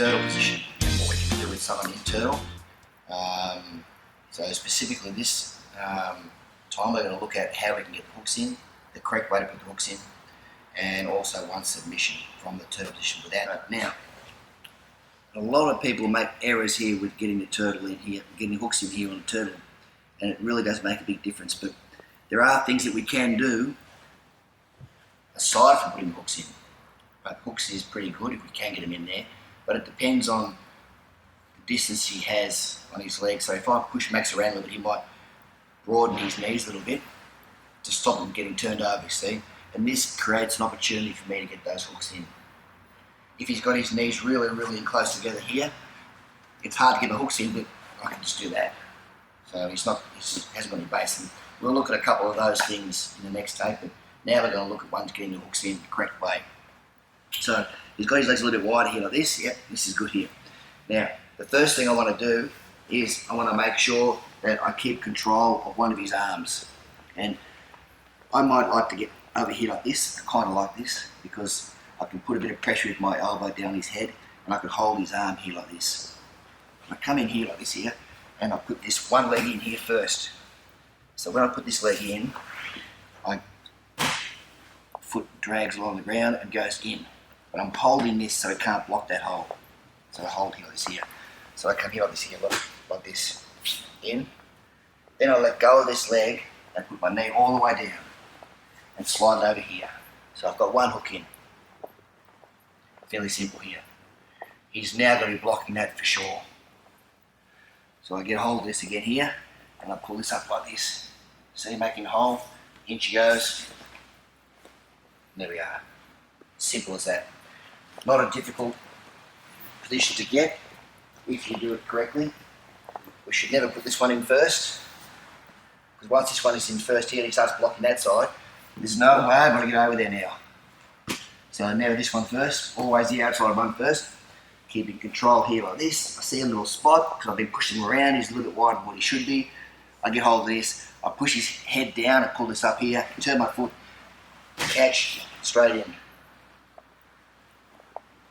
turtle position and what we can do with someone in turtle. So specifically this time we're going to look at how we can get the hooks in, the correct way to put the hooks in, and also one submission from the turtle position without it. Now, a lot of people make errors here with getting the turtle in here, getting the hooks in here on the turtle, and it really does make a big difference. But there are things that we can do aside from putting the hooks in. But hooks is pretty good if we can get them in there, but it depends on the distance he has on his legs. So if I push Max around a little bit, he might broaden his knees a little bit to stop him getting turned over, see? And this creates an opportunity for me to get those hooks in. If he's got his knees really, really close together here, it's hard to get the hooks in, but I can just do that. So he hasn't got any base. And we'll look at a couple of those things in the next tape, but now we're going to look at one to getting the hooks in the correct way. So he's got his legs a little bit wider here like this. Yep, this is good here. Now, the first thing I want to do is I want to make sure that I keep control of one of his arms. And I might like to get over here like this, kind of like this, because I can put a bit of pressure with my elbow down his head and I can hold his arm here like this. I come in here like this here and I put this one leg in here first. So when I put this leg in, my foot drags along the ground and goes in. But I'm holding this so it can't block that hole. So I hold here like this here. So I come here like this here, like this, in. Then I let go of this leg and put my knee all the way down and slide it over here. So I've got one hook in. Fairly simple here. He's now going to be blocking that for sure. So I get a hold of this again here and I pull this up like this. See, making a hole, in she goes. There we are. Simple as that. Not a difficult position to get if you do it correctly. We should never put this one in first, because once this one is in first here and he starts blocking that side, there's no way I'm going to get over there now. So now this one first, always the outside one first. Keeping control here like this. I see a little spot because I've been pushing him around. He's a little bit wider than what he should be. I get hold of this. I push his head down and pull this up here. Turn my foot, catch, straight in.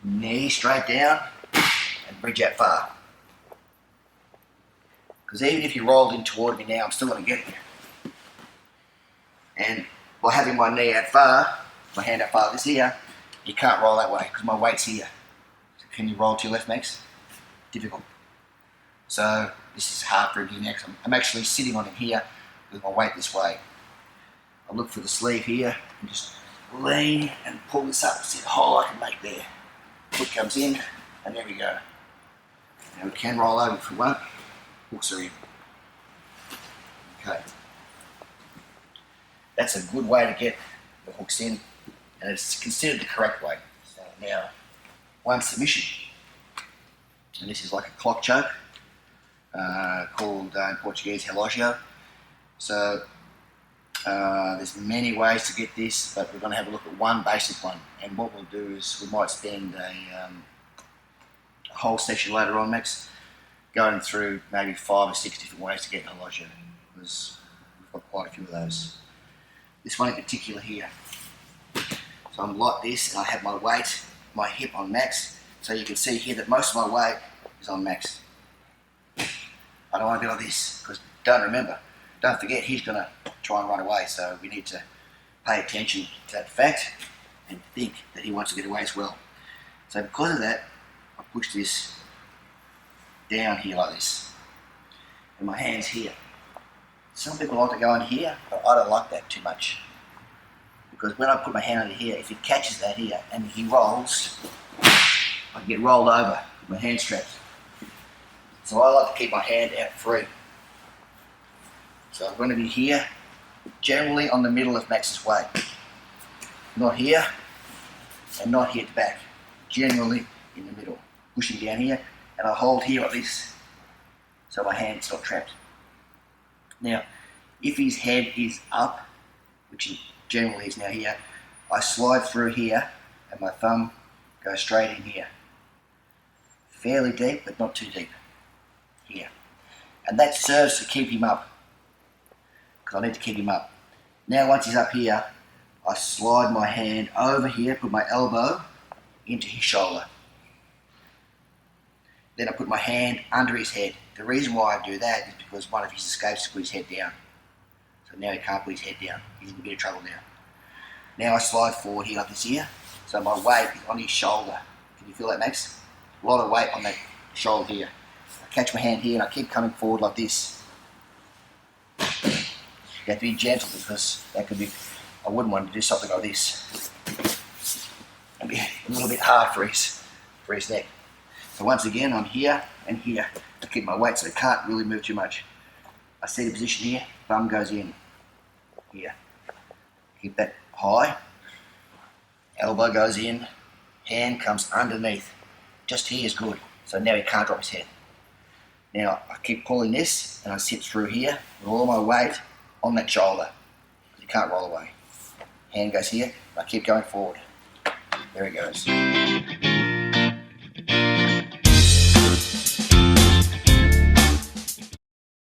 Knee straight down and bridge out far. Because even if you rolled in toward me now, I'm still going to get there. And by having my knee out far, my hand out far this here, you can't roll that way because my weight's here. So can you roll to your left, Max? Difficult. So this is hard for him here next. I'm actually sitting on him here with my weight this way. I look for the sleeve here and just lean and pull this up. See the hole I can make there. Foot comes in and there we go. Now we can roll over if we want. Hooks are in. Okay. That's a good way to get the hooks in, and it's considered the correct way. So now, one submission. And this is like a clock choke, called in Portuguese relógio. So there's many ways to get this, but we're going to have a look at one basic one. And what we'll do is we might spend a whole session later on, Max, going through maybe 5 or 6 different ways to get relógio, because we've got quite a few of those. This one in particular here. So I'm like this, and I have my weight, my hip on Max, so you can see here that most of my weight is on Max. I don't want to be like this, because don't forget, he's going to try and run away, so we need to pay attention to that fact and think that he wants to get away as well. So because of that, I push this down here like this, and my hand's here. Some people like to go in here, but I don't like that too much, because when I put my hand under here, if it catches that here and he rolls, I can get rolled over with my hand straps. So I like to keep my hand out free. So I'm going to be here, generally on the middle of Max's weight. Not here, and not here at the back. Generally in the middle. Pushing down here, and I hold here like this, so my hand's not trapped. Now, if his head is up, which he generally is now here, I slide through here, and my thumb goes straight in here. Fairly deep, but not too deep. Here. And that serves to keep him up, because I need to keep him up. Now once he's up here, I slide my hand over here, put my elbow into his shoulder. Then I put my hand under his head. The reason why I do that is because one of his escapes put his head down. So now he can't put his head down. He's in a bit of trouble now. Now I slide forward here like this here. So my weight is on his shoulder. Can you feel that, Max? A lot of weight on that shoulder here. I catch my hand here and I keep coming forward like this. You have to be gentle because that could be, I wouldn't want to do something like this. It'd be a little bit hard for his neck. So once again, I'm here and here. I keep my weight so it can't really move too much. I see the position here, bum goes in. Here. Keep that high. Elbow goes in, hand comes underneath. Just here is good. So now he can't drop his head. Now I keep pulling this and I sit through here with all my weight on that shoulder. He can't roll away. Hand goes here, I keep going forward. There he goes.